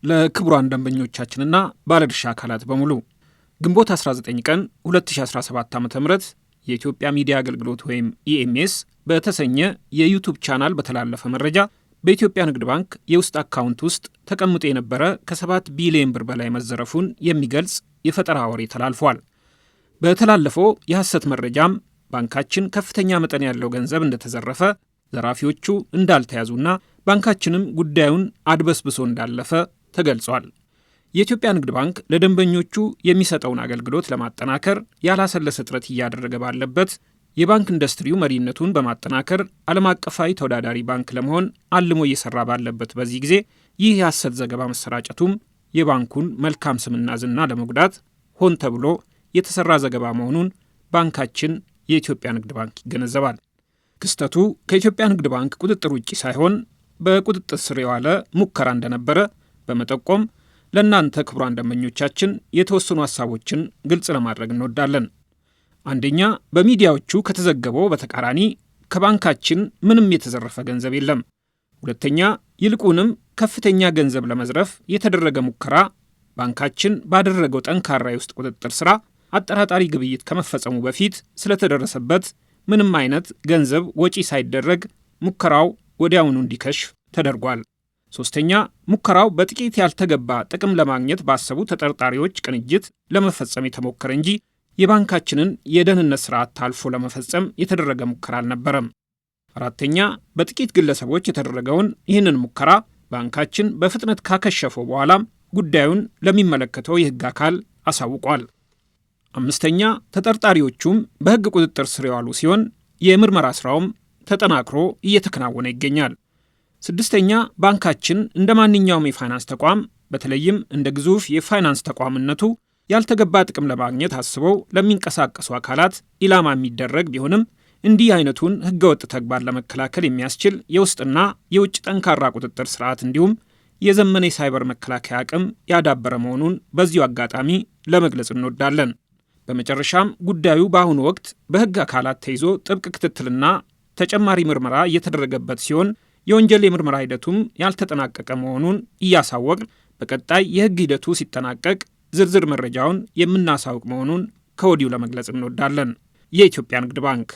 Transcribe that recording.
ለክቡራን ደንበኞቻችንና ባለድርሻ አካላት በሙሉ ግንቦት 19 ቀን 2017 ዓ.ም የኢትዮጵያ ሚዲያ አገልግሎት ወይም ኢኤምኤስ በተሰኘ የዩቲዩብ ቻናል በተላለፈ መረጃ በኢትዮጵያ ንግድ ባንክ የውስጥ አካውንት ውስጥ ተቀምጦ የነበረ ከ7 ቢሊዮን ብር በላይ መዘረፉን የሚገልጽ የፈጠራ ወሬ ተላልፏል። በተላለፈው የሐሰት መረጃም ባንካችን ከፍተኛ መጠን ያለው ገንዘብ እንደተዘረፈ፣ ዘራፊዎቹ እንዳልተያዙና ባንካችንም ጉዳዩን አድበስብሶ እንዳለፈ ተገልጿል። የኢትዮጵያ ንግድ ባንክ ለደንበኞቹ የሚሰጠውን አገልግሎት ለማጠናከር ያላሰለሰ ጥረት እያደረገ ባለበት የባንክ ኢንዱስትሪው መሪነቱን በማጠናከር ዓለም አቀፋዊ ተወዳዳሪ ባንክ ለመሆን አልሞ እየሰራ ባለበት በዚህ ጊዜ ይህ የሐሰት ዘገባ መሰራጨቱም የባንኩን መልካም ስምና ዝና ለመጉዳት ሆን ተብሎ የተሰራ ዘገባ መሆኑን ባንካችን የኢትዮጵያ ንግድ ባንክ ይገነዘባል። ክስተቱ ከኢትዮጵያ ንግድ ባንክ ቁጥጥር ውጪ ሳይሆን በቁጥጥር ስር የዋለ ሙከራ እንደነበረ በመጠቆም ለእናንተ ክቡራን ደንበኞቻችን የተወሰኑ ሐሳቦችን ግልጽ ለማድረግ እንወዳለን። አንደኛ፣ በሚዲያዎቹ ከተዘገበው በተቃራኒ ከባንካችን ምንም የተዘረፈ ገንዘብ የለም። ሁለተኛ፣ ይልቁንም ከፍተኛ ገንዘብ ለመዝረፍ የተደረገ ሙከራ ባንካችን ባደረገው ጠንካራ የውስጥ ቁጥጥር ስራ አጠራጣሪ ግብይት ከመፈጸሙ በፊት ስለተደረሰበት ምንም አይነት ገንዘብ ወጪ ሳይደረግ ሙከራው ወዲያውኑ እንዲከሽፍ ተደርጓል። ሶስተኛ፣ ሙከራው በጥቂት ያልተገባ ጥቅም ለማግኘት ባሰቡ ተጠርጣሪዎች ቅንጅት ለመፈጸም የተሞከረ እንጂ የባንካችንን የደህንነት ስርዓት ታልፎ ለመፈጸም የተደረገ ሙከራ አልነበረም። አራተኛ፣ በጥቂት ግለሰቦች የተደረገውን ይህንን ሙከራ ባንካችን በፍጥነት ካከሸፈው በኋላም ጉዳዩን ለሚመለከተው የሕግ አካል አሳውቋል። አምስተኛ፣ ተጠርጣሪዎቹም በሕግ ቁጥጥር ስር የዋሉ ሲሆን የምርመራ ስራውም ተጠናክሮ እየተከናወነ ይገኛል። ስድስተኛ፣ ባንካችን እንደ ማንኛውም የፋይናንስ ተቋም በተለይም እንደ ግዙፍ የፋይናንስ ተቋምነቱ ያልተገባ ጥቅም ለማግኘት አስበው ለሚንቀሳቀሱ አካላት ኢላማ የሚደረግ ቢሆንም እንዲህ አይነቱን ሕገወጥ ተግባር ለመከላከል የሚያስችል የውስጥና የውጭ ጠንካራ ቁጥጥር ስርዓት እንዲሁም የዘመነ የሳይበር መከላከያ አቅም ያዳበረ መሆኑን በዚሁ አጋጣሚ ለመግለጽ እንወዳለን። በመጨረሻም ጉዳዩ በአሁኑ ወቅት በሕግ አካላት ተይዞ ጥብቅ ክትትልና ተጨማሪ ምርመራ እየተደረገበት ሲሆን የወንጀል የምርመራ ሂደቱም ያልተጠናቀቀ መሆኑን እያሳወቅ በቀጣይ የሕግ ሂደቱ ሲጠናቀቅ ዝርዝር መረጃውን የምናሳውቅ መሆኑን ከወዲሁ ለመግለጽ እንወዳለን። የኢትዮጵያ ንግድ ባንክ